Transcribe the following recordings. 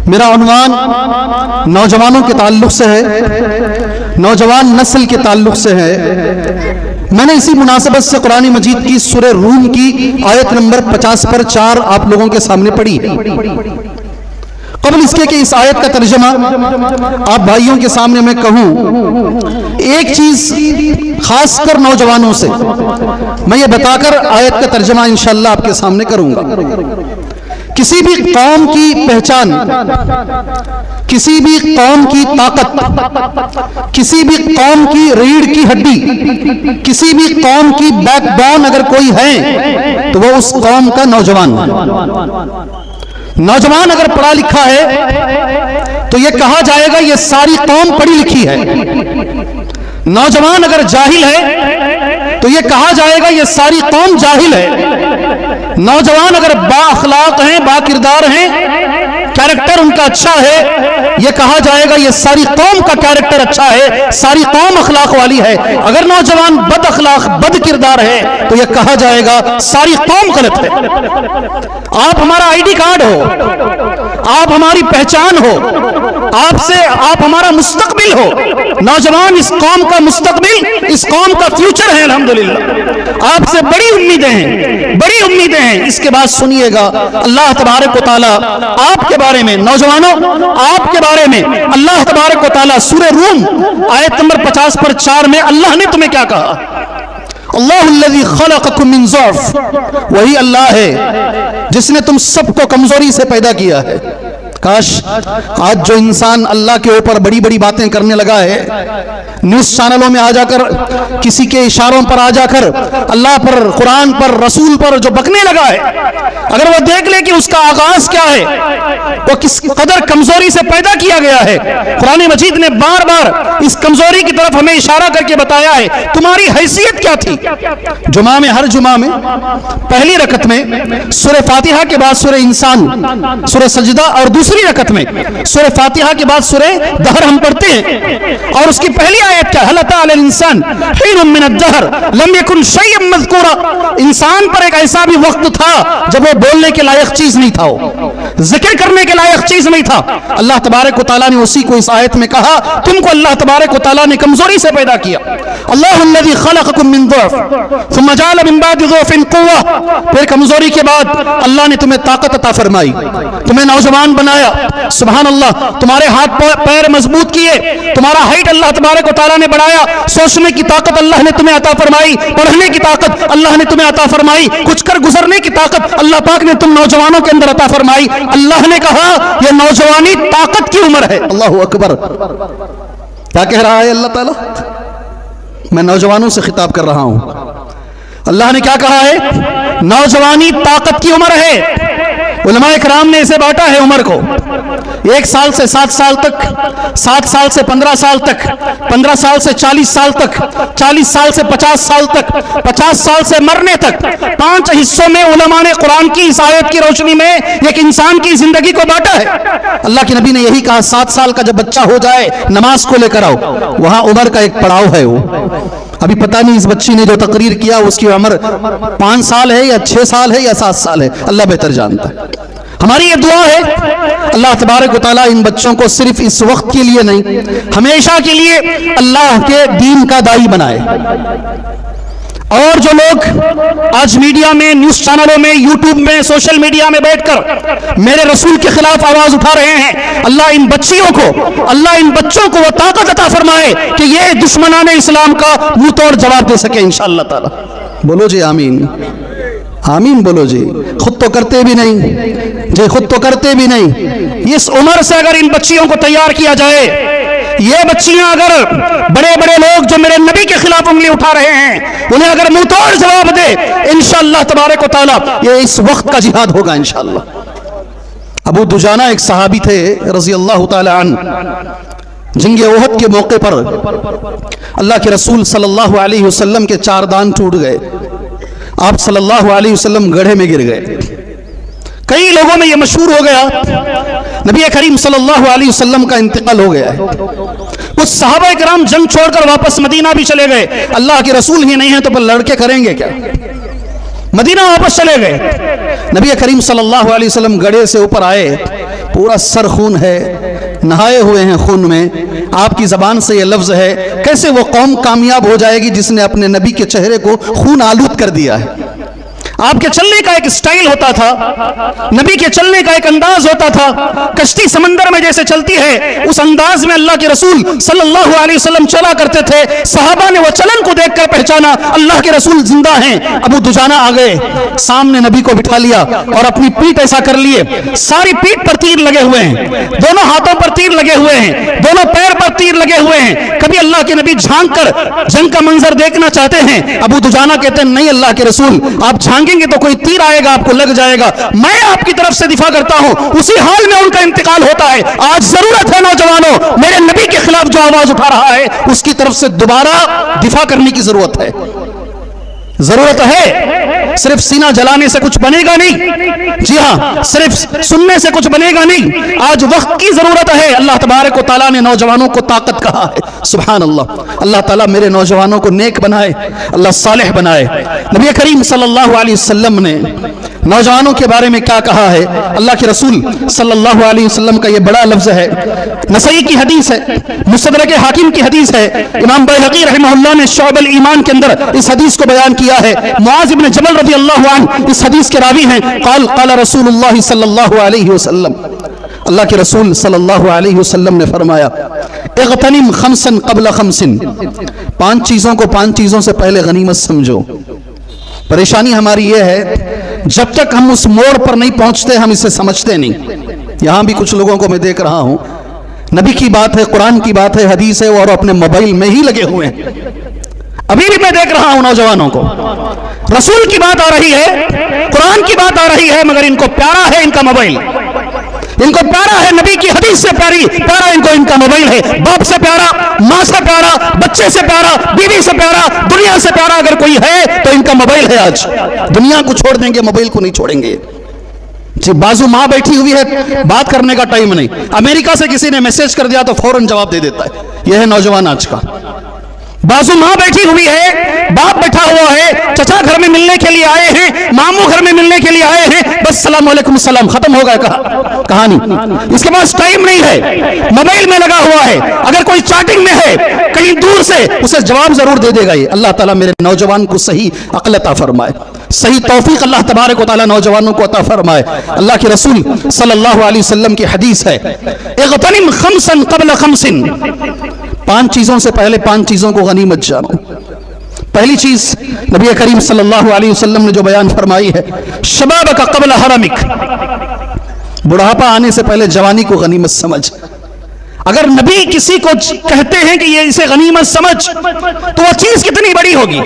میرا عنوان نوجوانوں کے تعلق سے ہے، نوجوان نسل کے تعلق سے ہے۔ میں نے اسی مناسبت سے قرآن مجید کی سورہ روم کی آیت نمبر 50 پر 4 آپ لوگوں کے سامنے پڑھی۔ قبل اس کے کہ اس آیت کا ترجمہ آپ بھائیوں کے سامنے میں کہوں، ایک چیز خاص کر نوجوانوں سے میں یہ بتا کر آیت کا ترجمہ انشاءاللہ آپ کے سامنے کروں گا۔ کسی بھی قوم کی پہچان، کسی بھی قوم کی طاقت، کسی بھی قوم کی ریڑھ کی ہڈی، کسی بھی قوم کی بیک بون اگر کوئی ہے تو وہ اس قوم کا نوجوان۔ نوجوان اگر پڑھا لکھا ہے تو یہ کہا جائے گا یہ ساری قوم پڑھی لکھی ہے۔ نوجوان اگر جاہل ہے تو یہ کہا جائے گا یہ ساری قوم جاہل ہے۔ نوجوان اگر با اخلاق ہیں، با کردار ہیں، کیریکٹر ان کا اچھا ہے، یہ کہا جائے گا یہ ساری قوم کا کیریکٹر اچھا ہے، ساری قوم اخلاق والی ہے۔ اگر نوجوان بد اخلاق، بد کردار ہے تو یہ کہا جائے گا ساری قوم غلط ہے۔ آپ ہمارا آئی ڈی کارڈ ہو، آپ ہماری پہچان ہو، آپ ہمارا مستقبل ہو۔ نوجوان اس قوم کا مستقبل، اس قوم کا فیوچر ہے۔ الحمدللہ آپ سے بڑی امیدیں ہیں، بڑی امیدیں ہیں۔ اس کے بعد سنیے گا اللہ تبارک و تعالی آپ کے بارے میں، نوجوانوں آپ کے بارے میں اللہ تبارک و تعالی سورہ روم آیت نمبر 50 پر 4 میں اللہ نے تمہیں کیا کہا؟ اللہ الذی خلقکم من ضعف، وہی اللہ ہے جس نے تم سب کو کمزوری سے پیدا کیا ہے۔ کاش آج جو انسان اللہ کے اوپر بڑی بڑی باتیں کرنے لگا ہے، نیوز چینلوں میں آ جا کر، کسی کے اشاروں پر آ جا کر اللہ پر، قرآن پر، رسول پر جو بکنے لگا ہے، اگر وہ دیکھ لے کہ اس کا آغاز کیا ہے، وہ کس قدر کمزوری سے پیدا کیا گیا ہے۔ قرآن مجید نے بار بار اس کمزوری کی طرف ہمیں اشارہ کر کے بتایا ہے تمہاری حیثیت کیا تھی۔ جمعہ میں، ہر جمعہ میں پہلی رکعت میں سورہ فاتحہ کے بعد سورہ انسان، سورہ سجدہ، اور دوسری رکعت میں سورہ فاتحہ کے بعد سورہ دہر ہم پڑھتے ہیں، اور اس کی پہلی آیت کیا؟ هل أتى على الإنسان حين من الدهر لم يكن شيئا مذكورا۔ انسان پر ایک ایسا بھی وقت تھا جب وہ بولنے کے لائق چیز نہیں تھا، وہ ذکر کرنے کے لائق چیز نہیں تھا۔ اللہ تبارک و تعالیٰ نے اسی کو اس آیت میں کہا تم کو اللہ تبارک و تعالیٰ نے کمزوری سے پیدا کیا۔ اللہ الذی خلقکم من ضعف ثم جعل من بعد ضعف قوة، پھر کمزوری کے بعد اللہ نے تمہیں طاقت عطا فرمائی، تمہیں نوجوان بنایا۔ سبحان اللہ، تمہارے ہاتھ پیر مضبوط کیے، تمہارا ہائٹ اللہ تبارک و تعالیٰ نے بڑھایا، سوچنے کی طاقت اللہ نے تمہیں عطا فرمائی، پڑھنے کی طاقت اللہ نے تمہیں عطا فرمائی، کچھ کر گزرنے کی طاقت اللہ پاک نے تم نوجوانوں کے اندر عطا فرمائی۔ اللہ نے کہا یہ نوجوانی طاقت کی عمر ہے۔ اللہ اکبر، کیا کہہ رہا ہے اللہ تعالیٰ؟ میں نوجوانوں سے خطاب کر رہا ہوں۔ اللہ نے کیا کہا ہے؟ نوجوانی طاقت کی عمر ہے۔ علماء اکرام نے اسے بانٹا ہے عمر کو، 1 سال سے 7 سال تک، 7 سال سے 15 سال تک، 15 سال سے 40 سال تک، 40 سال سے 50 سال تک، 50 سال سے مرنے تک۔ 5 حصوں میں علماء نے قرآن کی اس آیت کی روشنی میں ایک انسان کی زندگی کو بانٹا ہے۔ اللہ کے نبی نے یہی کہا 7 سال کا جب بچہ ہو جائے نماز کو لے کر آؤ، وہاں عمر کا ایک پڑاؤ ہے۔ وہ ابھی پتہ نہیں اس بچی نے جو تقریر کیا اس کی عمر 5 سال ہے یا 6 سال ہے یا 7 سال ہے، اللہ بہتر جانتا ہے۔ ہماری یہ دعا ہے اللہ تبارک و تعالیٰ ان بچوں کو صرف اس وقت کے لیے نہیں، ہمیشہ کے لیے اللہ کے دین کا داعی بنائے۔ اور جو لوگ آج میڈیا میں، نیوز چینلوں میں، یوٹیوب میں، سوشل میڈیا میں بیٹھ کر میرے رسول کے خلاف آواز اٹھا رہے ہیں، اللہ ان بچیوں کو، اللہ ان بچوں کو وہ طاقت عطا فرمائے کہ یہ دشمنان اسلام کا منہ توڑ جواب دے سکے انشاءاللہ تعالی۔ بولو جی آمین، آمین بولو جی۔ خود تو کرتے بھی نہیں جی، خود تو کرتے بھی نہیں۔ اس عمر سے اگر ان بچیوں کو تیار کیا جائے، یہ بچیاں اگر بڑے بڑے لوگ جو میرے نبی کے خلاف انگلی اٹھا رہے ہیں انہیں اگر منہ توڑ جواب دے انشاءاللہ تبارک و تعالی یہ اس وقت کا جہاد ہوگا انشاءاللہ۔ ابو دجانہ ایک صحابی تھے رضی اللہ تعالی عنہ، جنگ احد کے موقع پر اللہ کے رسول صلی اللہ علیہ وسلم کے 4 دان ٹوٹ گئے، آپ صلی اللہ علیہ وسلم گڑھے میں گر گئے۔ کئی لوگوں میں یہ مشہور ہو گیا نبی کریم صلی اللہ علیہ وسلم کا انتقال ہو گیا ہے۔ کچھ صحابہ کرام جنگ چھوڑ کر واپس مدینہ بھی چلے گئے، اللہ کے رسول ہی نہیں ہیں تو پھر لڑکے کریں گے کیا؟ مدینہ واپس چلے گئے۔ نبی کریم صلی اللہ علیہ وسلم گڑھے سے اوپر آئے، پورا سر خون ہے، نہائے ہوئے ہیں خون میں، آپ کی زبان سے یہ لفظ ہے، کیسے وہ قوم کامیاب ہو جائے گی جس نے اپنے نبی کے چہرے کو خون آلود کر دیا ہے؟ آپ کے چلنے کا ایک سٹائل ہوتا تھا، نبی کے چلنے کا ایک انداز ہوتا تھا، کشتی سمندر میں جیسے چلتی ہے اس انداز میں اللہ کے رسول صلی اللہ علیہ وسلم چلا کرتے تھے۔ صحابہ نے وہ چلن کو دیکھ کر پہچانا اللہ کے رسول زندہ ہیں۔ ابو دجانہ آ گئے، سامنے نبی کو بٹھا لیا اور اپنی پیٹھ ایسا کر لیے، ساری پیٹھ پر تیر لگے ہوئے ہیں، دونوں ہاتھوں پر تیر لگے ہوئے ہیں، دونوں پیر پر تیر لگے ہوئے ہیں۔ کبھی اللہ کے نبی جھانک کر جنگ کا منظر دیکھنا چاہتے ہیں، ابو دجانہ کہتے ہیں نہیں اللہ کے رسول، آپ جھانکیں گے تو کوئی تیر آئے گا آپ کو لگ جائے گا، میں آپ کی طرف سے دفاع کرتا ہوں۔ اسی حال میں ان کا انتقال ہوتا ہے۔ آج ضرورت ہے نوجوانوں، میرے نبی کے خلاف جو آواز اٹھا رہا ہے اس کی طرف سے دوبارہ دفاع کرنے کی ضرورت ہے، ضرورت ہے۔ صرف سینہ جلانے سے کچھ بنے گا نہیں، جی ہاں صرف سننے سے کچھ بنے گا نہیں، آج وقت کی ضرورت ہے۔ اللہ تبارک و تعالیٰ نے نوجوانوں کو طاقت کہا ہے، سبحان اللہ۔ اللہ تعالیٰ میرے نوجوانوں کو نیک بنائے، اللہ صالح بنائے۔ نبی کریم صلی اللہ علیہ وسلم نے نوجوانوں کے بارے میں کیا کہا ہے؟ اللہ کے رسول صلی اللہ علیہ وسلم کا یہ بڑا لفظ ہے، نسائی کی حدیث ہے، مستدرک حاکم کی حدیث ہے، امام بیہقی رحمہ اللہ نے شعب الایمان کے اندر اس حدیث کو بیان کیا ہے۔ معاذ بن جبل رضی اللہ عنہ اس حدیث کے راوی ہیں، قال قال رسول اللہ صلی اللہ علیہ وسلم، اللہ کے رسول صلی اللہ علیہ وسلم نے فرمایا اغتنم خمسا قبل خمس، پانچ چیزوں کو پانچ چیزوں سے پہلے غنیمت سمجھو۔ پریشانی ہماری یہ ہے جب تک ہم اس موڑ پر نہیں پہنچتے ہم اسے سمجھتے نہیں۔ یہاں بھی کچھ لوگوں کو میں دیکھ رہا ہوں، نبی کی بات ہے، قرآن کی بات ہے، حدیث ہے، اور اپنے موبائل میں ہی لگے ہوئے ہیں۔ ابھی بھی میں دیکھ رہا ہوں نوجوانوں کو، رسول کی بات آ رہی ہے، قرآن کی بات آ رہی ہے، مگر ان کو پیارا ہے ان کا موبائل، ان کو پیارا ہے نبی کی حدیث سے پیارا ان کو ان کا موبائل ہے۔ باپ سے پیارا، ماں سے پیارا، بچے سے پیارا، بیوی سے پیارا، دنیا سے پیارا اگر کوئی ہے تو ان کا موبائل ہے۔ آج دنیا کو چھوڑ دیں گے، موبائل کو نہیں چھوڑیں گے۔ جی بازو ماں بیٹھی ہوئی ہے، بات کرنے کا ٹائم نہیں، امریکہ سے کسی نے میسج کر دیا تو فوراً جواب دے دیتا ہے۔ یہ ہے نوجوان آج کا۔ بازو ماں بیٹھی ہوئی ہے، باپ بیٹھا ہوا ہے، چچا گھر میں ملنے کے لیے آئے ہیں، ماموں گھر میں ملنے کے لیے آئے ہیں، بس سلام علیکم السلام، ختم ہو گیا کہانی۔ اس کے پاس ٹائم نہیں ہے، موبائل میں لگا ہوا ہے، اگر کوئی چیٹنگ میں ہے کہیں دور سے اسے جواب ضرور دے دے گا۔ یہ اللہ تعالیٰ میرے نوجوان کو صحیح عقل عطا فرمائے، صحیح توفیق اللہ تبارک و تعالیٰ نوجوانوں کو عطا فرمائے۔ اللہ کے رسول صلی اللہ علیہ وسلم کی حدیث ہے اغتنم خمسا قبل خمس، پانچ چیزوں سے پہلے پانچ چیزوں کو غنیمت جانو۔ پہلی چیز نبی کریم صلی اللہ علیہ وسلم نے جو بیان فرمائی ہے شبابک قبل حرمک، بڑھاپا آنے سے پہلے جوانی کو غنیمت سمجھ۔ اگر نبی کسی کو کہتے ہیں کہ یہ اسے غنیمت سمجھ تو وہ چیز کتنی بڑی ہوگی،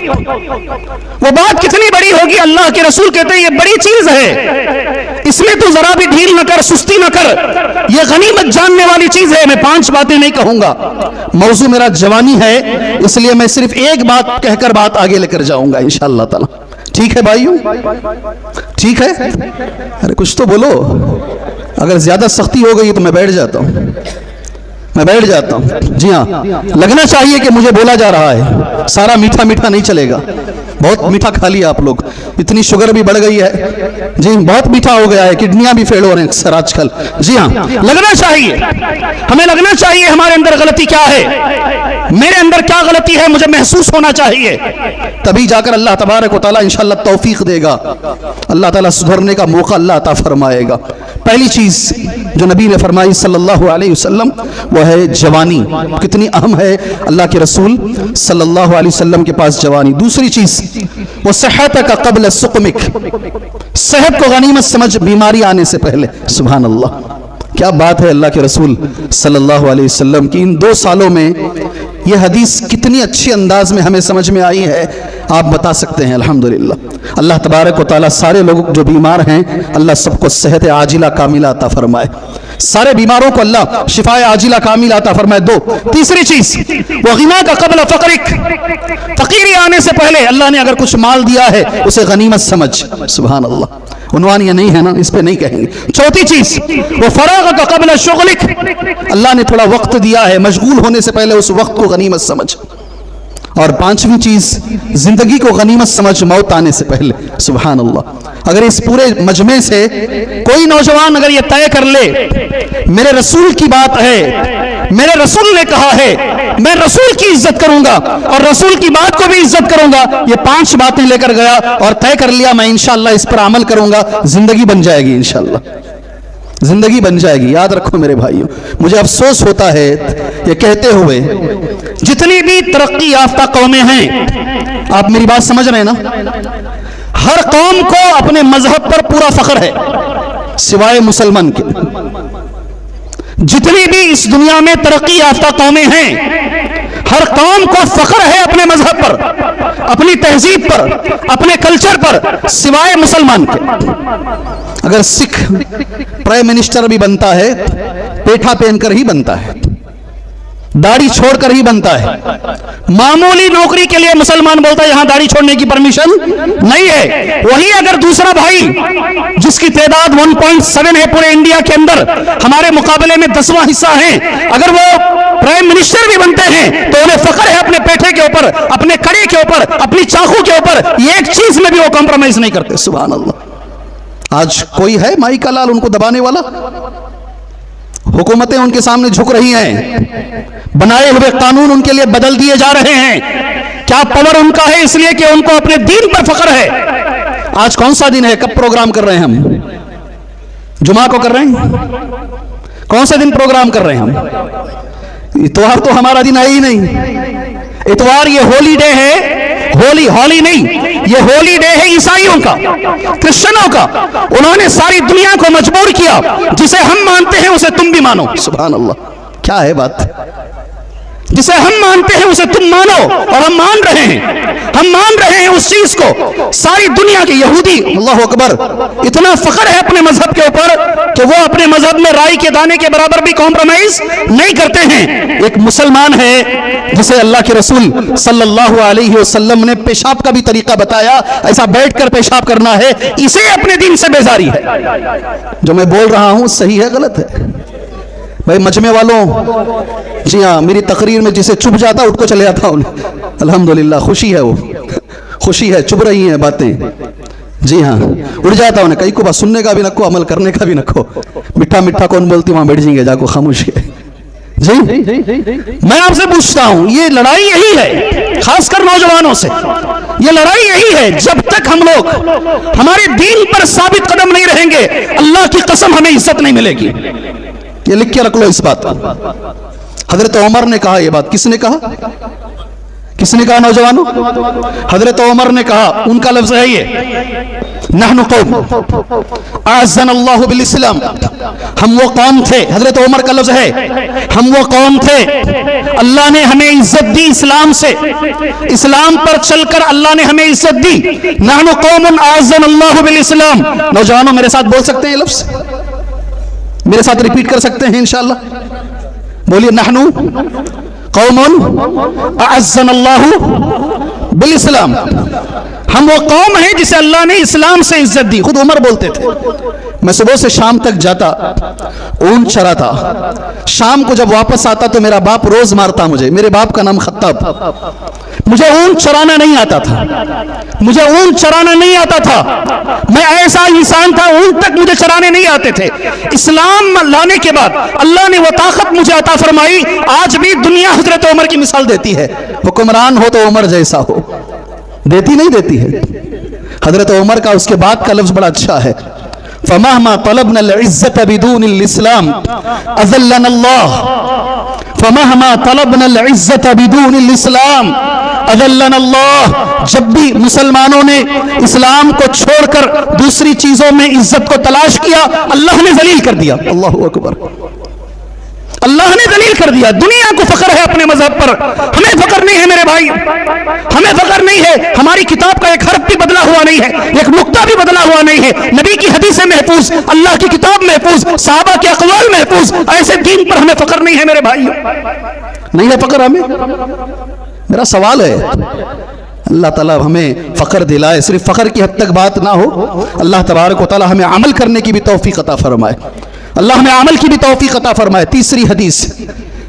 وہ بات کتنی بڑی ہوگی۔ اللہ کے رسول کہتے ہیں یہ بڑی چیز ہے، اس میں تو ذرا بھی ڈھیل نہ کر، سستی نہ کر، یہ غنیمت جاننے والی چیز ہے۔ میں پانچ باتیں نہیں کہوں گا، موضوع میرا جوانی ہے، اس لیے میں صرف ایک بات کہہ کر بات آگے لے کر جاؤں گا انشاءاللہ تعالی۔ ٹھیک ہے بھائیو، ٹھیک ہے؟ ارے کچھ تو بولو، اگر زیادہ سختی ہو گئی تو میں بیٹھ جاتا ہوں، میں بیٹھ جاتا ہوں۔ جی ہاں، لگنا چاہیے کہ مجھے بولا جا رہا ہے، سارا میٹھا میٹھا نہیں چلے گا، بہت میٹھا کھا لیا آپ لوگ، اتنی شوگر بھی بڑھ گئی ہے، جی بہت میٹھا ہو گیا ہے، کڈنیاں بھی فیل ہو رہے ہیں اکثر آج کل۔ جی ہاں، لگنا چاہیے، ہمیں لگنا چاہیے ہمارے اندر غلطی کیا ہے، میرے اندر کیا غلطی ہے، مجھے محسوس ہونا چاہیے، تبھی جا کر اللہ تبارک و تعالیٰ انشاءاللہ توفیق دے گا، اللہ تعالیٰ سدھرنے کا موقع اللہ عطا فرمائے گا۔ پہلی چیز جو نبی نے فرمائی صلی اللہ علیہ وسلم وہ ہے جوانی، کتنی اہم ہے اللہ کے رسول صلی اللہ علیہ وسلم کے پاس جوانی۔ دوسری چیز وہ صحتک قبل سقمک، صحت کو غنیمت سمجھ بیماری آنے سے پہلے۔ سبحان اللہ، کیا بات ہے اللہ کے رسول صلی اللہ علیہ وسلم کی۔ ان 2 سالوں میں یہ حدیث کتنی اچھی انداز میں ہمیں سمجھ میں آئی ہے آپ بتا سکتے ہیں الحمدللہ۔ اللہ تبارک و تعالیٰ سارے لوگ جو بیمار ہیں اللہ سب کو صحت عاجلہ کاملہ عطا فرمائے، سارے بیماروں کو اللہ شفاء عاجلہ کاملہ عطا فرمائے۔ 2، تیسری چیز وہ غنا کا قبل فقرک، فقیری آنے سے پہلے اللہ نے اگر کچھ مال دیا ہے اسے غنیمت سمجھ۔ سبحان اللہ، عنوان یہ نہیں ہے نا، اس پہ نہیں کہیں گے۔ چوتھی چیز وہ فراغ کا قبل شغلک، اللہ نے تھوڑا وقت دیا ہے، مشغول ہونے سے پہلے اس وقت کو غنیمت سمجھ۔ اور پانچویں چیز زندگی کو غنیمت سمجھ موت آنے سے پہلے. سبحان اللہ. اگر اس پورے مجمع سے کوئی نوجوان اگر یہ طے کر لے میرے رسول کی بات ہے, میرے رسول نے کہا ہے, میں رسول کی عزت کروں گا اور رسول کی بات کو بھی عزت کروں گا, یہ 5 باتیں لے کر گیا اور طے کر لیا میں انشاءاللہ اس پر عمل کروں گا, زندگی بن جائے گی انشاءاللہ, زندگی بن جائے گی. یاد رکھو میرے بھائیوں, مجھے افسوس ہوتا ہے یہ کہتے ہوئے, جتنی بھی ترقی یافتہ قومیں ہیں, آپ میری بات سمجھ رہے ہیں نا, ہر قوم کو اپنے مذہب پر پورا فخر ہے سوائے مسلمان کے. جتنی بھی اس دنیا میں ترقی یافتہ قومیں ہیں, ہر قوم کو فخر ہے اپنے مذہب پر, اپنی تہذیب پر, اپنے کلچر پر, سوائے مسلمان کے. اگر سکھ پرائم منسٹر بھی بنتا ہے پیٹھا پہن کر ہی بنتا ہے, داڑھی چھوڑ کر ہی بنتا ہے. معمولی نوکری کے لیے مسلمان بولتا ہے یہاں داڑھی چھوڑنے کی پرمیشن نہیں ہے. وہی اگر دوسرا بھائی جس کی تعداد 1.7 ہے پورے انڈیا کے اندر, ہمارے مقابلے میں 10واں حصہ ہیں, اگر وہ پرائم منسٹر بھی بنتے ہیں تو انہیں فخر ہے اپنے پیٹھے کے اوپر, اپنے کڑے کے اوپر, اپنی چاقو کے اوپر, یہ ایک چیز میں بھی وہ کمپرومائز نہیں کرتے. سبحان اللہ. آج کوئی ہے مائی کا لال ان کو دبانے والا؟ حکومتیں ان کے سامنے جھک رہی ہیں, بنائے ہوئے قانون ان کے لیے بدل دیے جا رہے ہیں. کیا پاور ان کا ہے؟ اس لیے کہ ان کو اپنے دین پر فخر ہے. آج کون سا دن ہے؟ کب پروگرام کر رہے ہیں ہم؟ جمعہ کو کر رہے ہیں. کون سا دن پروگرام کر رہے ہیں ہم؟ اتوار تو ہمارا دن ہے ہی نہیں. اتوار یہ ہولی ڈے ہے, ہولی نہیں, یہ ہولی ڈے ہے عیسائیوں کا, کرسچنوں کا. انہوں نے ساری دنیا کو مجبور کیا, جسے ہم مانتے ہیں اسے تم بھی مانو. سبحان اللہ. کیا ہے بات؟ جسے ہم مانتے ہیں اسے تم مانو, اور ہم مان رہے ہیں, ہم مان رہے ہیں اس چیز کو. ساری دنیا کے یہودی, اللہ اکبر, اتنا فخر ہے اپنے مذہب کے اوپر کہ وہ اپنے مذہب میں رائی کے دانے کے برابر بھی کمپرومائز نہیں کرتے ہیں. ایک مسلمان ہے جسے اللہ کے رسول صلی اللہ علیہ وسلم نے پیشاب کا بھی طریقہ بتایا, ایسا بیٹھ کر پیشاب کرنا ہے, اسے اپنے دین سے بیزاری ہے. جو میں بول رہا ہوں صحیح ہے غلط ہے؟ بھائی مجمع والوں, جی ہاں, میری تقریر میں جسے چپ جاتا اٹھ کو چلے جاتا ہوں. الحمدللہ, خوشی ہے, وہ خوشی ہے, چپ رہی ہیں باتیں. جی ہاں, اڑ جاتا ہوں. کئی کو بات سننے کا بھی نہ کو, عمل کرنے کا بھی نہ کو. میٹھا میٹھا کون بولتی وہاں بیٹھ جائیں گے, جا کو خاموش ہے. جی میں آپ سے پوچھتا ہوں, یہ لڑائی یہی ہے, خاص کر نوجوانوں سے یہ لڑائی یہی ہے. جب تک ہم لوگ ہمارے دین پر ثابت قدم نہیں رہیں گے, اللہ کی قسم ہمیں عزت نہیں ملے گی. یہ لکھ کے رکھ لو اس بات. حضرت عمر نے کہا یہ بات. کس نے کہا؟ کس نے کہا نوجوانوں؟ حضرت عمر نے کہا. ان کا لفظ ہے یہ, نحن قوم اعزنا اللہ بالاسلام, ہم وہ قوم تھے. حضرت عمر کا لفظ ہے, ہم وہ قوم تھے, اللہ نے ہمیں عزت دی اسلام سے, اسلام پر چل کر اللہ نے ہمیں عزت دی. نحن قوم اعزنا اللہ بالاسلام. نوجوانوں میرے ساتھ بول سکتے ہیں یہ لفظ؟ میرے ساتھ ریپیٹ کر سکتے ہیں انشاءاللہ؟ بولیے, نحنو قوم اعزنا اللہ بالاسلام, ہم وہ قوم ہیں جسے اللہ نے اسلام سے عزت دی. خود عمر بولتے تھے, میں صبح سے شام تک جاتا, اونٹ چراتا, شام کو جب واپس آتا تو میرا باپ روز مارتا مجھے. میرے باپ کا نام خطاب. مجھے اونٹ چرانا نہیں آتا تھا, مجھے اونٹ چرانا نہیں آتا تھا. میں ایسا انسان تھا, اونٹ تک مجھے چرانے نہیں آتے تھے. اسلام لانے کے بعد اللہ نے وہ طاقت مجھے عطا فرمائی. آج بھی دنیا حضرت عمر کی مثال دیتی ہے. حکمران ہو تو عمر جیسا ہو, دیتی نہیں دیتی ہے. حضرت عمر کا اس کے بعد کا لفظ بڑا اچھا ہے, فمهما طلبنا العزة بدون الإسلام أذلنا الله. فمهما طلبنا العزة بدون الإسلام أذلنا الله. جب بھی مسلمانوں نے اسلام کو چھوڑ کر دوسری چیزوں میں عزت کو تلاش کیا, اللہ نے ذلیل کر دیا. اللہ اکبر. اللہ نے ذلیل کر دیا. دنیا کو فخر ہے اپنے مذہب پر, ہمیں فخر نہیں ہے میرے بھائی, ہمیں فخر نہیں ہے. ہماری کتاب کا ایک حرف بھی بدلا ہوا نہیں ہے, ایک نقطہ بھی بدلا ہوا نہیں ہے. نبی کی حدیثیں محفوظ, اللہ کی کتاب محفوظ, صحابہ کے اقوال محفوظ. ایسے دین پر ہمیں فخر نہیں ہے میرے بھائی, نہیں ہے فخر ہمیں. میرا سوال ہے, اللہ تعالیٰ ہمیں فخر دلائے. صرف فخر کی حد تک بات نہ ہو, اللہ تبارک و تعالیٰ ہمیں عمل کرنے کی بھی توفیق عطا فرمائے. اللہ ہمیں عمل کی بھی توفیق عطا فرمائے. تیسری حدیث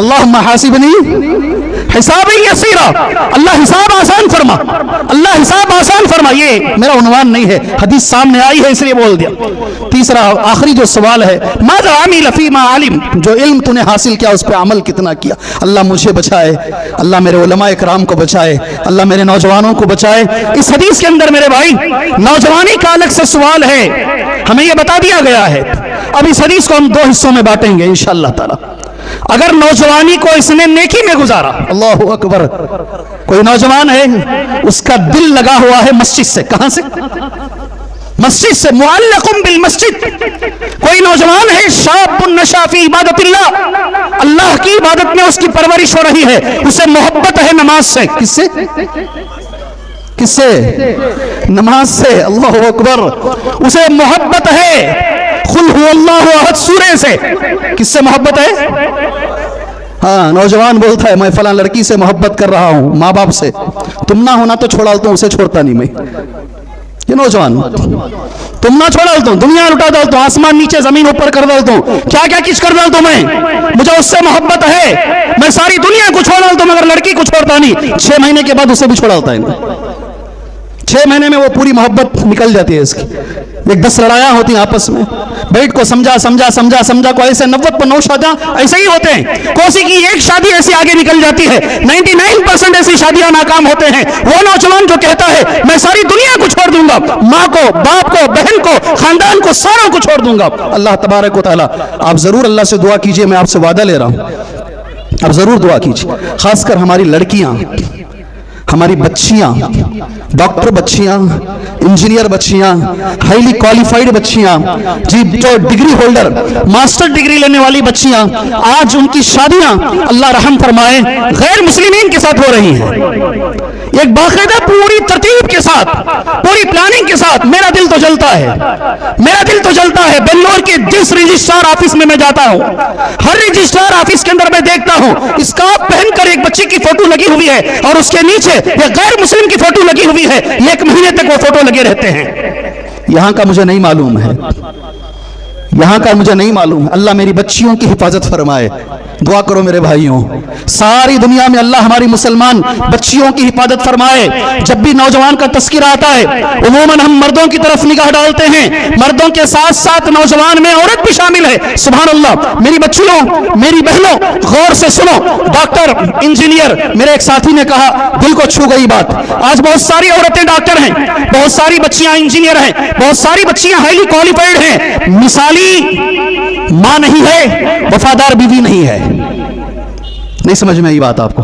اللہم حاسبنی حساب یسیرا، اللہ حساب آسان فرما، اللہ حساب آسان فرما. یہ میرا عنوان نہیں ہے، حدیث سامنے آئی ہے اس لیے بول دیا. تیسرا آخری جو سوال ہے، ماذا عمل فیما علم، جو علم تو نے حاصل کیا اس پہ عمل کتنا کیا. اللہ مجھے بچائے، اللہ میرے علماء اکرام کو بچائے، اللہ میرے نوجوانوں کو بچائے. اس حدیث کے اندر میرے بھائی نوجوانی کا الگ سے سوال ہے، ہمیں یہ بتا دیا گیا ہے. اب اس حدیث کو ہم دو حصوں میں بانٹیں گے انشاءاللہ تعالی. اگر نوجوانی کو اس نے نیکی میں گزارا، اللہ اکبر، کوئی نوجوان ہے اس کا دل لگا ہوا ہے مسجد سے، کہاں سے؟ مسجد سے، معلق بالمسجد. کوئی نوجوان ہے شاب نشا فی عبادت اللہ، اللہ کی عبادت میں اس کی پرورش ہو رہی ہے، اسے محبت ہے نماز سے. کس سے؟ کس سے؟ نماز سے. اللہ اکبر، اسے محبت ہے قل هو اللہ احد سورے سے. کس سے محبت ہے؟ ہاں، نوجوان بولتا ہے میں فلاں لڑکی سے محبت کر رہا ہوں، ماں باپ سے. تم نہ ہونا تو چھوڑا ڈالتا ہوں، اسے چھوڑتا نہیں میں. یہ نوجوان، تم نہ چھوڑا ڈالتا ہوں، دنیا لٹا ڈالتا ہوں، آسمان نیچے زمین اوپر کر ڈالتا ہوں، کیا کیا کچھ کر ڈالتا ہوں میں، مجھے اس سے محبت ہے، میں ساری دنیا کو چھوڑ ڈالتا ہوں مگر لڑکی کو چھوڑتا نہیں. 6 مہینے کے بعد اسے بھی چھوڑا ڈالتا ہے. 6 مہینے میں وہ پوری محبت نکل جاتی ہے اس کی. ایک 10 لڑائیاں ہوتی ہیں آپس میں، بیٹھ کو سمجھا سمجھا سمجھا سمجھا کو ایسے 90 پر 9 شادیاں ایسے ہی ہوتے ہیں. کوسی کی ایک شادی ایسی آگے نکل جاتی ہے، 99% ایسی شادیاں ناکام ہوتے ہیں. وہ نوجوان جو کہتا ہے میں ساری دنیا کو چھوڑ دوں گا، ماں کو، باپ کو، بہن کو، خاندان کو، ساروں کو چھوڑ دوں گا. اللہ تبارک و تعالیٰ، آپ ضرور اللہ سے دعا کیجئے، میں آپ سے وعدہ لے رہا ہوں، آپ ضرور دعا کیجئے. خاص کر ہماری لڑکیاں، ہماری بچیاں، ڈاکٹر بچیاں، انجینئر بچیاں، ہائیلی کوالیفائڈ بچیاں، جی جو ڈگری ہولڈر، ماسٹر ڈگری لینے والی بچیاں، آج ان کی شادیاں اللہ رحم فرمائے غیر مسلمین کے ساتھ ہو رہی ہیں. ایک باقاعدہ پوری ترتیب کے ساتھ، پوری پلاننگ کے ساتھ. میرا دل تو جلتا ہے، میرا دل تو جلتا ہے. بنگلور کے جس رجسٹرار آفس میں جاتا ہوں، ہر رجسٹرار آفس کے اندر میں دیکھتا ہوں اسکارف پہن کر ایک بچی کی فوٹو لگی ہوئی ہے اور اس کے نیچے ایک غیر مسلم کی فوٹو لگی ہوئی ہے. 1 مہینے تک وہ فوٹو لگے رہتے ہیں. یہاں کا مجھے نہیں معلوم ہے، یہاں کا مجھے نہیں معلوم. اللہ میری بچیوں کی حفاظت فرمائے. دعا کرو میرے بھائیوں، ساری دنیا میں اللہ ہماری مسلمان بچیوں کی حفاظت فرمائے. جب بھی نوجوان کا تذکرہ آتا ہے عموماً ہم مردوں کی طرف نگاہ ڈالتے ہیں، مردوں کے ساتھ ساتھ نوجوان میں عورت بھی شامل ہے. سبحان اللہ. میری بچیوں، میری بہنوں، غور سے سنو. ڈاکٹر، انجینئر، میرے ایک ساتھی نے کہا، دل کو چھو گئی بات. آج بہت ساری عورتیں ڈاکٹر ہیں، بہت ساری بچیاں انجینئر ہیں، بہت ساری بچیاں ہائیلی کوالیفائڈ ہیں. مثالی ماں نہیں ہے، وفادار بیوی نہیں ہے. نہیں سمجھ میں یہ بات آپ کو؟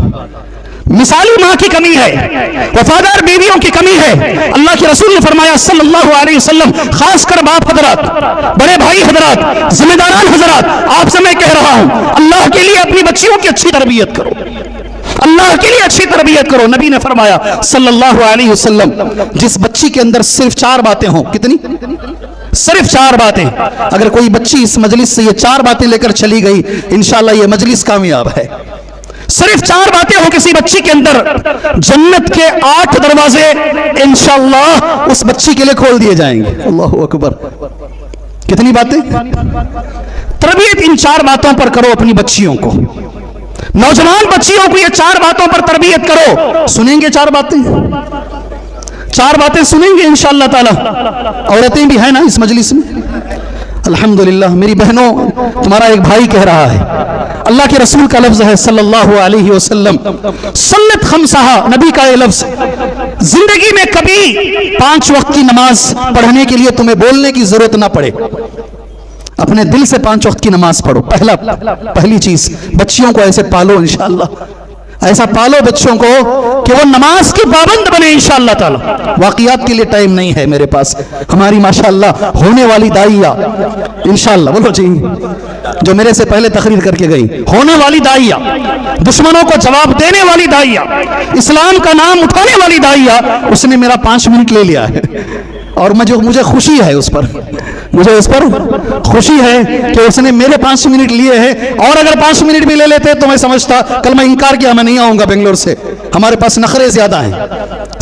مثالی ماں کی کمی ہے، وفادار بیویوں کی کمی ہے. اللہ کے رسول نے فرمایا صلی اللہ علیہ وسلم، خاص کر باپ حضرات، بڑے بھائی حضرات، ذمہ داران حضرات، آپ سے میں کہہ رہا ہوں اللہ کے لیے اپنی بچیوں کی اچھی تربیت کرو، اللہ کے لیے اچھی تربیت کرو. نبی نے فرمایا صلی اللہ علیہ وسلم، جس بچی کے اندر صرف 4 باتیں ہوں، کتنی؟ صرف 4 باتیں. اگر کوئی بچی اس مجلس سے یہ 4 باتیں لے کر چلی گئی، انشاءاللہ یہ مجلس کامیاب ہے. صرف 4 باتیں ہوں کسی بچی کے اندر، جنت کے 8 دروازے انشاءاللہ اس بچی کے لیے کھول دیے جائیں گے. اللہ اکبر. کتنی باتیں؟ تربیت ان 4 باتوں پر کرو اپنی بچیوں کو. نوجوان بچیوں کو یہ 4 باتوں پر تربیت کرو. سنیں گے 4 باتیں؟ 4 باتیں سنیں گے انشاءاللہ تعالی. عورتیں بھی ہیں نا اس مجلس میں؟ الحمدللہ. میری بہنوں، تمہارا ایک بھائی کہہ رہا ہے، اللہ کے رسول کا لفظ ہے صلی اللہ علیہ وسلم، سنت خمسہ، نبی کا یہ لفظ. زندگی میں کبھی 5 وقت کی نماز پڑھنے کے لیے تمہیں بولنے کی ضرورت نہ پڑے. اپنے دل سے 5 وقت کی نماز پڑھو. پہلی چیز، بچیوں کو ایسے پالو انشاءاللہ، ایسا پالو بچوں کو کہ وہ نماز کی پابند بنے انشاءاللہ تعالی. واقعات کے لیے ٹائم نہیں ہے میرے پاس. ہماری ماشاءاللہ ہونے والی داعیہ انشاءاللہ، بولو جی، جو میرے سے پہلے تقریر کر کے گئی، ہونے والی داعیہ، دشمنوں کو جواب دینے والی داعیہ، اسلام کا نام اٹھانے والی داعیہ، اس نے میرا 5 منٹ لے لیا ہے اور مجھے خوشی ہے اس پر، مجھے اس پر خوشی ہے کہ اس نے میرے 5 منٹ لیے ہیں. اور اگر 5 منٹ بھی لے لیتے تو میں سمجھتا کل میں انکار کیا میں نہیں آؤں گا بنگلور سے. ہمارے پاس نخرے زیادہ ہیں.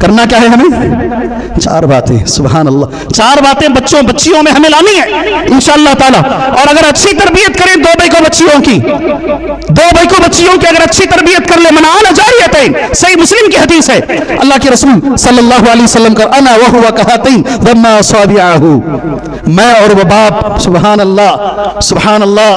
کرنا کیا ہے ہمیں؟ 4 باتیں. سبحان اللہ. 4 باتیں بچوں بچیوں میں ہمیں لانی ہے انشاءاللہ تعالی. اور اگر اچھی تربیت کریں 2 بھائی کو بچیوں کی، 2 بھائی کو بچیوں کی اگر اچھی تربیت کر لے، منعان جاریتین، صحیح مسلم کی حدیث ہے. اللہ کے رسول صلی اللہ علیہ وسلم کا انا وہو کہاتین وما صابعہ، میں اور وہ باپ. سبحان اللہ سبحان اللہ.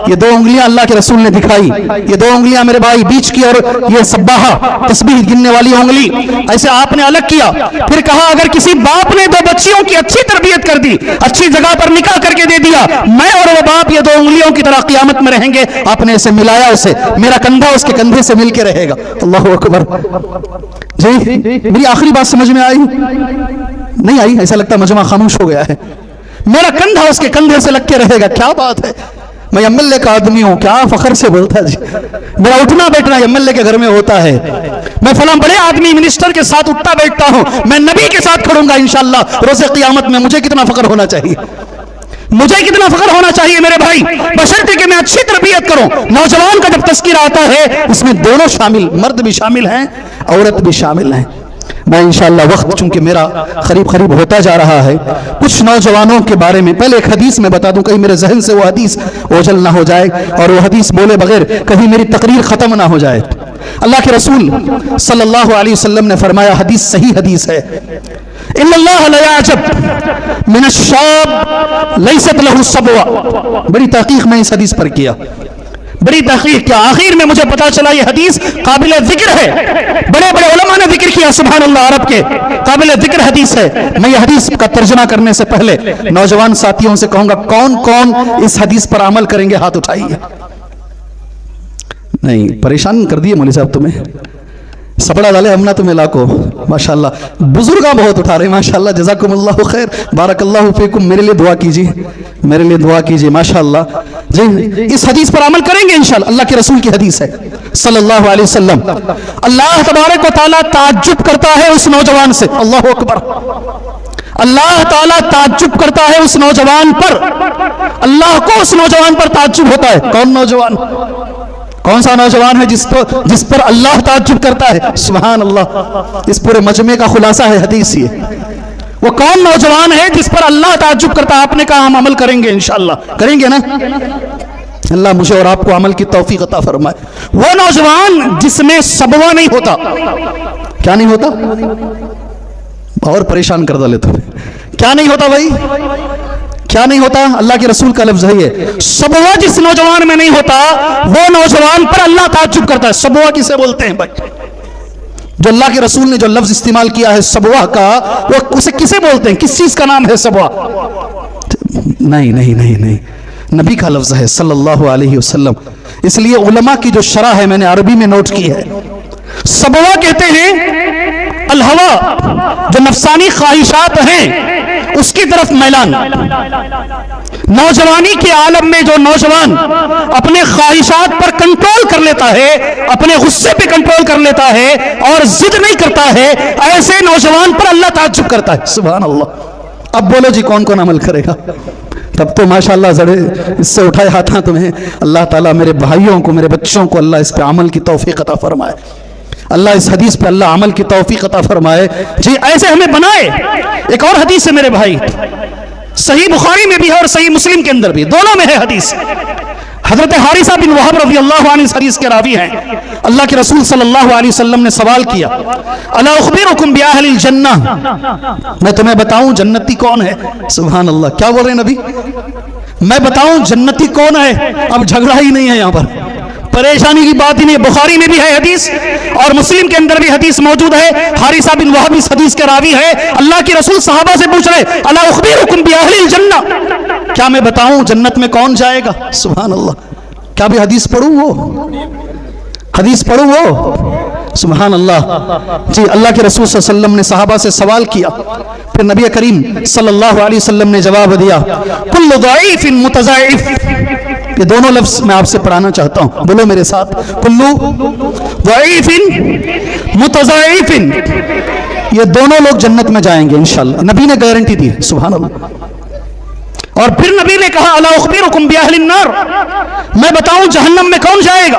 یہ 2 انگلیاں اللہ کے رسول نے دکھائی. یہ 2 انگلیاں میرے بھائی بیچ کی اور یہ سباہا تسبیح گننے والی انگلی، ایسے آپ نے الگ کیا. پھر کہا اگر کسی باپ نے 2 بچیوں کی اچھی تربیت کر دی، اچھی جگہ پر نکاح کر کے دے دیا، میں اور وہ باپ یہ 2 انگلیوں کی طرح قیامت میں رہیں گے. آپ نے اسے ملایا، اسے میرا کندھا اس کے کندھے سے مل کے رہے گا. اللہ اکبر. جی میری آخری بات سمجھ میں آئی؟ نہیں آئی؟ ایسا لگتا مجمع خاموش ہو گیا ہے. میرا کندھا اس کے کندھے سے لگ کے رہے گا. کیا بات ہے. میں ایم ایل اے کا آدمی ہوں، کیا فخر سے بولتا جی. میرا اٹھنا بیٹھنا ایم ایل اے کے گھر میں ہوتا ہے. میں فلاں بڑے آدمی منسٹر کے ساتھ اٹھتا بیٹھتا ہوں. میں نبی کے ساتھ کھڑوں گا انشاءاللہ روز قیامت میں. مجھے کتنا فخر ہونا چاہیے، مجھے کتنا فخر ہونا چاہیے میرے بھائی، بشرطے کہ میں اچھی تربیت کروں. نوجوان کا جب تذکرہ آتا ہے اس میں دونوں شامل، مرد بھی شامل ہیں، عورت بھی شامل ہیں. میں انشاءاللہ وقت چونکہ میرا قریب ہوتا جا رہا ہے، کچھ نوجوانوں کے بارے میں پہلے ایک حدیث میں بتا دوں، کہیں میرے ذہن سے وہ حدیث اوجھل نہ ہو جائے اور وہ حدیث بولے بغیر کہیں میری تقریر ختم نہ ہو جائے. اللہ کے رسول صلی اللہ علیہ وسلم نے فرمایا، حدیث صحیح حدیث ہے، ان اللہ لیعجب من الشاب لیست له صبوہ. بڑی تحقیق میں اس حدیث پر کیا، بڑی تحقیق کیا. آخر میں مجھے پتا چلا یہ حدیث قابل ذکر ہے. بڑے بڑے علماء نے ذکر کیا، سبحان اللہ، عرب کے قابل ذکر حدیث ہے. میں یہ حدیث کا ترجمہ کرنے سے پہلے نوجوان ساتھیوں سے کہوں گا کون کون اس حدیث پر عمل کریں گے؟ ہاتھ اٹھائیے. نہیں پریشان کر دیے مولوی صاحب تمہیں، سپڑا ڈالے ہم نہ تمہیں لاکھوں. ماشاءاللہ بزرگاں بہت اٹھا رہے ہیں ماشاءاللہ. جزاکم اللہ خیر، بارک اللہ فیکم. میرے لیے دعا کیجیے، میرے لیے دعا کیجیے ماشاءاللہ. جی اس حدیث پر عمل کریں گے انشاءاللہ. اللہ کے رسول کی حدیث ہے صلی اللہ علیہ وسلم. اللہ تبارک و تعالیٰ تعجب کرتا ہے اس نوجوان سے. اللہ اکبر. اللہ تعالیٰ تعجب کرتا ہے اس نوجوان پر. اللہ کو اس نوجوان پر تعجب ہوتا ہے. کون نوجوان؟ کون سا نوجوان ہے جس پر اللہ تعجب کرتا ہے؟ سبحان اللہ. اس پورے مجمع کا خلاصہ ہے حدیث یہ. وہ کون نوجوان ہے جس پر اللہ تعجب کرتا ہے؟ آپ نے کہا ہم عمل کریں گے انشاءاللہ. کریں گے نا؟ اللہ مجھے اور آپ کو عمل کی توفیق عطا فرمائے. وہ نوجوان جس میں صبوہ نہیں ہوتا. کیا نہیں ہوتا؟ اور پریشان کر ڈالے تمہیں. کیا نہیں ہوتا بھائی؟ کیا نہیں ہوتا؟ اللہ کے رسول کا لفظ ہے یہ. صبوہ جس نوجوان میں نہیں ہوتا وہ نوجوان پر اللہ تعجب کرتا ہے. صبوہ کسے بولتے ہیں بھائی؟ جو اللہ کے رسول نے جو لفظ استعمال کیا ہے صبوہ کا، وہ اسے کسے بولتے ہیں؟ کس چیز کا نام ہے صبوہ؟ نہیں نہیں نہیں نہیں، نبی کا لفظ ہے صلی اللہ علیہ وسلم. اس لیے علماء کی جو شرح ہے میں نے عربی میں نوٹ کی ہے. صبوہ کہتے ہیں الہوا، جو نفسانی خواہشات ہیں اس کی طرف میلان. نوجوانی کے عالم میں جو نوجوان اپنے خواہشات پر کنٹرول کر لیتا ہے، اپنے غصے پہ کنٹرول کر لیتا ہے اور ضد نہیں کرتا ہے، ایسے نوجوان پر اللہ تعجب کرتا ہے. سبحان اللہ. اب بولو جی کون کون عمل کرے گا؟ تب تو ماشاءاللہ زڑے اس سے اٹھائے ہاتھ تمہیں. اللہ تعالیٰ میرے بھائیوں کو، میرے بچوں کو اللہ اس پہ عمل کی توفیق عطا فرمائے. اللہ اس حدیث پہ اللہ عمل کی توفیق عطا فرمائے. جی ایسے ہمیں بنائے. ایک اور حدیث ہے میرے بھائی، صحیح بخاری میں بھی ہے اور صحیح مسلم کے اندر بھی، دونوں میں ہے حدیث. حضرت حارثہ بن وہب رضی اللہ عنہ اس حدیث کے راوی ہیں. اللہ کے رسول صلی اللہ علیہ وسلم نے سوال کیا، الا اخبرکم باہل الجنہ، میں تمہیں بتاؤں جنتی کون ہے؟ سبحان اللہ. کیا بول رہے ہیں نبی؟ میں بتاؤں جنتی کون ہے؟ اب جھگڑا ہی نہیں ہے یہاں پر، پریشانی کی بات ہی نہیں. بخاری میں بھی ہے حدیث اور مسلم کے اندر بھی حدیث موجود ہے. حارثہ بن وہب اس حدیث کے راوی ہے. اللہ کے رسول صحابہ سے پوچھ رہے، الا اخبرکم باہل الجنہ، کیا میں بتاؤں جنت میں کون جائے گا؟ سبحان اللہ. کیا بھی حدیث پڑھوں وہ؟ حدیث پڑھوں وہ؟ سبحان اللہ. جی اللہ کے رسول صلی اللہ علیہ وسلم نے صحابہ سے سوال کیا، پھر نبی کریم صلی اللہ علیہ وسلم نے جواب دیا، کل ضعیف متضاعف. یہ دونوں لفظ میں آپ سے پڑھانا چاہتا ہوں، بولو میرے ساتھ، کلو ضعیف متضاعف. یہ دونوں لوگ جنت میں جائیں گے انشاءاللہ. نبی نے گارنٹی دی. سبحان اللہ. اور پھر نبی نے کہا، الا اخبرکم باہل النار، میں بتاؤں جہنم میں کون جائے گا؟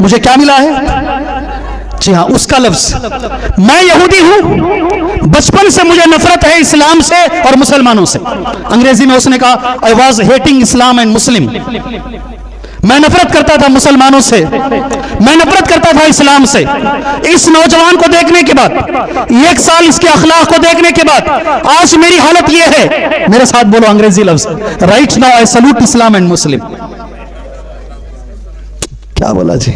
مجھے کیا ملا ہے؟ جی ہاں، اس کا لفظ، میں یہودی ہوں، بچپن سے مجھے نفرت ہے اسلام سے اور مسلمانوں سے۔ انگریزی میں اس نے کہا I was hating Islam and Muslim، میں نفرت کرتا تھا مسلمانوں سے، میں نفرت کرتا تھا اسلام سے۔ اس نوجوان کو دیکھنے کے بعد، 1 سال اس کے اخلاق کو دیکھنے کے بعد، آج میری حالت یہ ہے، میرے ساتھ بولو انگریزی لفظ، right now I salute Islam and Muslim۔ کیا بولا جی؟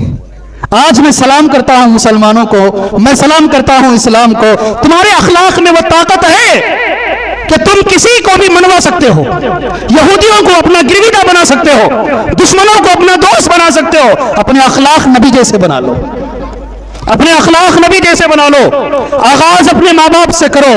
آج میں سلام کرتا ہوں مسلمانوں کو، میں سلام کرتا ہوں اسلام کو۔ تمہارے اخلاق میں وہ طاقت ہے کہ تم کسی کو بھی منوا سکتے ہو، یہودیوں کو اپنا گرویدہ بنا سکتے ہو، دشمنوں کو اپنا دوست بنا سکتے ہو۔ اپنے اخلاق نبی جیسے بنا لو، اپنے اخلاق نبی جیسے بنا لو۔ آغاز اپنے ماں باپ سے کرو،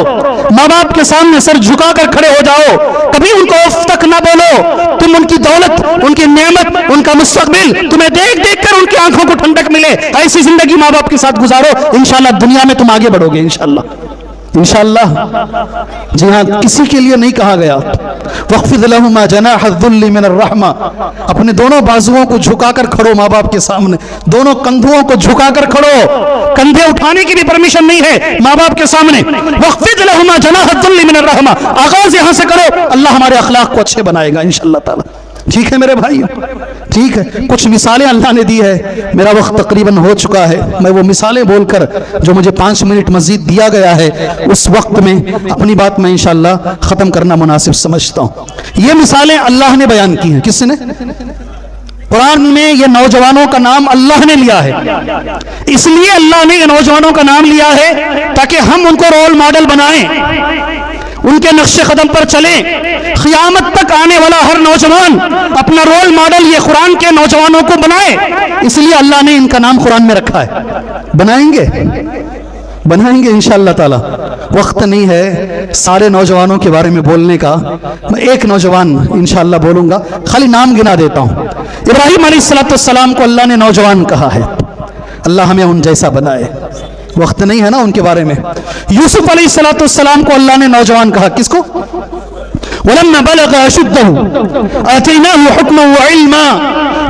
ماں باپ کے سامنے سر جھکا کر کھڑے ہو جاؤ، کبھی ان کو اف تک نہ بولو۔ تم ان کی دولت، ان کی نعمت، ان کا مستقبل تمہیں دیکھ دیکھ کر ان کی آنکھوں کو ٹھنڈک ملے، ایسی زندگی ماں باپ کے ساتھ گزارو، انشاءاللہ دنیا میں تم آگے بڑھو گے، انشاءاللہ انشاءاللہ۔ جی ہاں، کسی کے لیے نہیں کہا گیا وَاخْفِضْ لَهُمَا جَنَاحَ الذُّلِّ مِنَ الرَّحْمَةِ، اپنے دونوں بازوؤں کو جھکا کر کھڑو ماں باپ کے سامنے، دونوں کندھوں کو جھکا کر کھڑو، کندھے اٹھانے کی بھی پرمیشن نہیں ہے ماں باپ کے سامنے۔ وَاخْفِضْ لَهُمَا جَنَاحَ الذُّلِّ مِنَ الرَّحْمَةِ، آغاز یہاں سے کرو، اللہ ہمارے اخلاق کو اچھے بنائے گا انشاءاللہ تعالی۔ ٹھیک ہے میرے بھائی، ٹھیک ہے، کچھ مثالیں اللہ نے دی ہے، میرا وقت تقریباً ہو چکا ہے، میں وہ مثالیں بول کر جو مجھے 5 منٹ مزید دیا گیا ہے اس وقت میں اپنی بات میں انشاءاللہ ختم کرنا مناسب سمجھتا ہوں۔ یہ مثالیں اللہ نے بیان کی ہیں، کس نے؟ قرآن میں یہ نوجوانوں کا نام اللہ نے لیا ہے، اس لیے اللہ نے یہ نوجوانوں کا نام لیا ہے تاکہ ہم ان کو رول ماڈل بنائیں، ان کے نقش قدم پر چلیں۔ قیامت تک آنے والا ہر نوجوان اپنا رول ماڈل یہ قرآن کے نوجوانوں کو بنائے، اس لیے اللہ نے ان کا نام قرآن میں رکھا ہے۔ بنائیں گے انشاءاللہ تعالی۔ وقت نہیں ہے سارے نوجوانوں کے بارے میں بولنے کا، میں ایک نوجوان انشاءاللہ بولوں گا، خالی نام گنا دیتا ہوں۔ ابراہیم علیہ السلام کو اللہ نے نوجوان کہا ہے، اللہ ہمیں ان جیسا بنائے۔ وقت نہیں ہے نا ان کے بارے میں۔ یوسف علیہ السلام کو اللہ نے نوجوان کہا، کس کو؟ وَلَمَّا بَلَغَ أَشُدَّهُ آتَيْنَاهُ حُكْمًا وَعِلْمًا،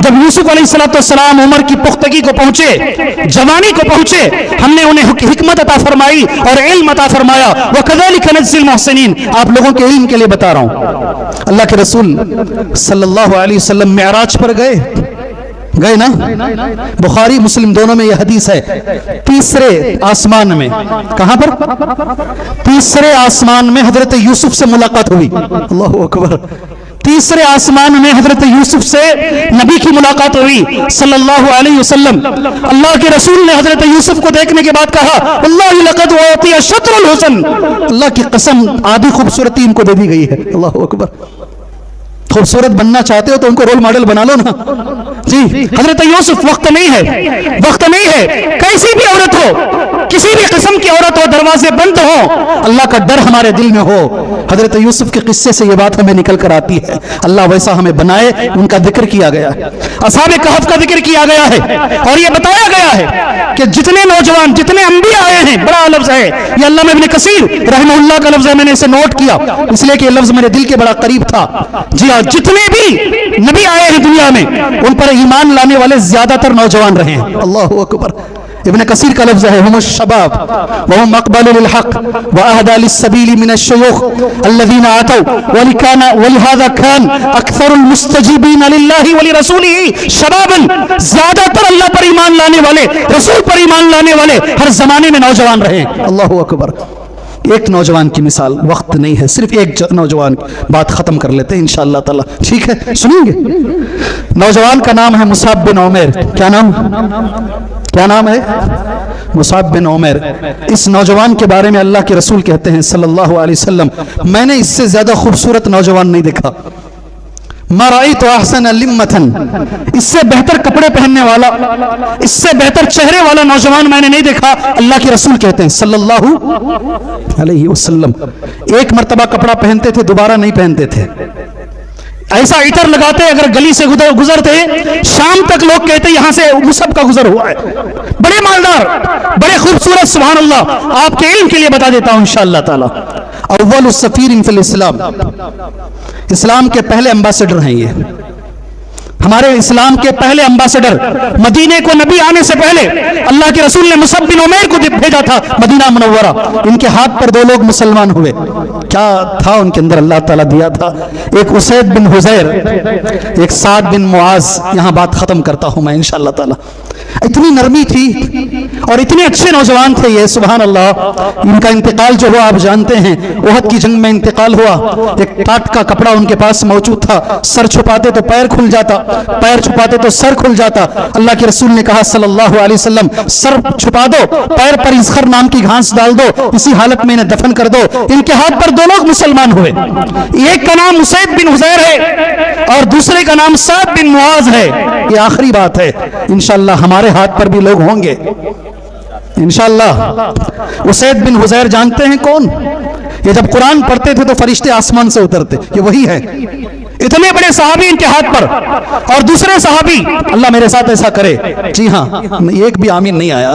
جب یوسف علیہ السلام عمر کی پختگی کو پہنچے، جوانی کو پہنچے، ہم نے انہیں حکمت عطا فرمائی اور علم عطا فرمایا۔ وَكَذَلِكَ نَجْزِي الْمُحْسِنِينَ، آپ لوگوں کے علم کے لیے بتا رہا ہوں۔ اللہ کے رسول صلی اللہ علیہ وسلم معراج پر گئے نا، بخاری مسلم دونوں میں یہ حدیث ہے، تیسرے آسمان میں، کہاں پر؟ تیسرے آسمان میں حضرت یوسف سے ملاقات ہوئی، اللہ اکبر۔ تیسرے آسمان میں حضرت یوسف سے نبی کی ملاقات ہوئی صلی اللہ علیہ وسلم۔ اللہ کے رسول نے حضرت یوسف کو دیکھنے کے بعد کہا واللہ لقد اعطی شطر الحسن، اللہ کی قسم آدھی خوبصورتی ان کو دے دی گئی ہے، اللہ اکبر۔ خوبصورت بننا چاہتے ہو تو ان کو رول ماڈل بنا لو نا جی۔ حضرت یوسف، وقت نہیں ہے، کیسی بھی عورت ہو، کسی بھی قسم کی عورت ہو، دروازے بند ہو، اللہ کا ڈر ہمارے دل میں ہو۔ حضرت یوسف کے قصے سے یہ بات ہمیں نکل کر آتی ہے، اللہ ویسا ہمیں بنائے، ان کا ذکر کیا گیا ہے، اصحاب کہف کا ذکر کیا گیا ہے، اور یہ بتایا گیا ہے کہ جتنے نوجوان، جتنے انبیاء آئے ہیں، بڑا لفظ ہے یہ، علامہ ابن کثیر رحمہ اللہ کا لفظ ہے، میں نے اسے نوٹ کیا اس لیے کہ یہ لفظ میرے دل کے بڑا قریب تھا۔ جی ہاں، جتنے بھی نبی آئے ہیں دنیا میں ان پر ایمان لانے والے زیادہ تر نوجوان رہے ہیں، اللہ اکبر۔ ابن کثیر کا لفظ ہے هم الشباب وهم اقبل للحق واهدى للسبيل من الشيوخ الذين اتوا ولهذا كان اكثر المستجيبين لله ولرسوله شبابا، زیادہ تر اللہ پر ایمان لانے والے، رسول پر ایمان لانے والے ہر زمانے میں نوجوان رہے ہیں، اللہ اکبر۔ ایک نوجوان کی مثال، وقت نہیں ہے، صرف ایک نوجوان، بات ختم کر لیتے ہیں انشاءاللہ تعالی، ٹھیک ہے؟ سنیں گے؟ نوجوان کا نام ہے مصعب بن عمیر۔ کیا نام ہے؟ مصعب بن عمیر۔ اس نوجوان کے بارے میں اللہ کے رسول کہتے ہیں صلی اللہ علیہ وسلم، میں نے اس سے زیادہ خوبصورت نوجوان نہیں دیکھا، ما رأيت احسن لمتن، اس سے بہتر کپڑے پہننے والا، اس سے بہتر چہرے والا نوجوان میں نے نہیں دیکھا، اللہ کے رسول کہتے ہیں صلی اللہ علیہ وسلم۔ ایک مرتبہ کپڑا پہنتے تھے، دوبارہ نہیں پہنتے تھے، ایسا عطر لگاتے اگر گلی سے گزرتے شام تک لوگ کہتے یہاں سے مصعب کا گزر ہوا ہے، بڑے مالدار، بڑے خوبصورت، سبحان اللہ۔ آپ کے علم کے لیے بتا دیتا ہوں انشاءاللہ تعالی، اول السفیر فی الاسلام، اسلام کے پہلے امبیسڈر ہیں یہ، ہمارے اسلام کے پہلے امباسڈر، مدینے کو نبی آنے سے پہلے اللہ کے رسول نے مصعب بن عمیر کو بھیجا تھا مدینہ منورہ، ان کے ہاتھ پر 2 لوگ مسلمان ہوئے۔ کیا تھا ان کے اندر اللہ تعالیٰ دیا تھا؟ ایک اسید بن حضیر، ایک سعد بن معاذ۔ یہاں بات ختم کرتا ہوں میں انشاءاللہ تعالیٰ۔ اتنی نرمی تھی اور اتنے اچھے نوجوان تھے یہ، سبحان اللہ۔ ان کا انتقال جو ہوا آپ جانتے ہیں، احد کی جنگ میں انتقال ہوا۔ ایک ٹاٹ کا کپڑا ان کے پاس موجود تھا، سر چھپاتے تو پیر کھل جاتا، پیر چھپاتے تو سر کھل جاتا۔ اللہ کے رسول نے کہا صلی اللہ علیہ وسلم، سر چھپا دو، پیر پر اسخر نام کی گھاس ڈال دو، اسی حالت میں انہیں دفن کر دو۔ ان کے ہاتھ پر 2 لوگ مسلمان ہوئے، ایک کا نام اسید بن حضیر ہے اور دوسرے کا نام سعد بن معاذ ہے۔ یہ آخری بات ہے، انشاءاللہ ہمارے ہاتھ پر بھی لوگ ہوں گے انشاءاللہ۔ اسید بن حضیر جانتے ہیں کون؟ یہ جب قرآن پڑھتے تھے تو فرشتے آسمان سے اترتے، یہ وہی ہے۔ اتنے بڑے صحابی ان کے ہاتھ پر، اور دوسرے صحابی، اللہ میرے ساتھ ایسا کرے، جی ہاں ایک بھی آمین نہیں آیا،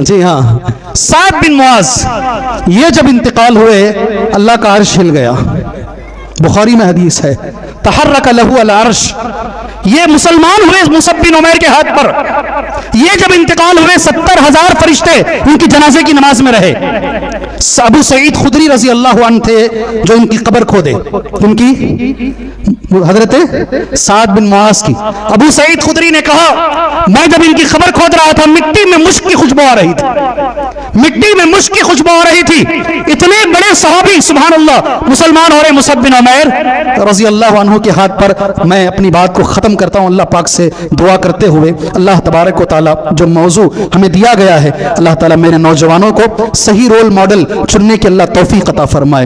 جی ہاں، سعد بن معاذ، یہ جب انتقال ہوئے اللہ کا عرش ہل گیا۔ بخاری میں حدیث ہے، تحرک لہو العرش۔ یہ مسلمان ہوئے مصعب بن عمیر کے ہاتھ پر، یہ جب انتقال ہوئے 70,000 فرشتے ان کی جنازے کی نماز میں رہے۔ ابو سعید خدری رضی اللہ عنہ تھے جو ان کی قبر کھودے، ان کی حضرت سعد بن معاذ کی۔ ابو سعید خدری نے کہا میں جب ان کی قبر کھود رہا تھا مٹی میں مشک کی خوشبو آ رہی تھی، مٹی میں مشک کی خوشبو آ رہی تھی۔ اتنے بڑے صحابی سبحان اللہ مسلمان ہو رہے، مصعب بن عمیر رضی اللہ عنہ کے ہاتھ پر۔ میں اپنی بات کو ختم کرتا ہوں اللہ پاک سے دعا کرتے ہوئے، اللہ تبارک و تعالیٰ جو موضوع ہمیں دیا گیا ہے، اللہ تعالیٰ میرے نوجوانوں کو صحیح رول ماڈل چننے کی اللہ توفیق عطا فرمائے۔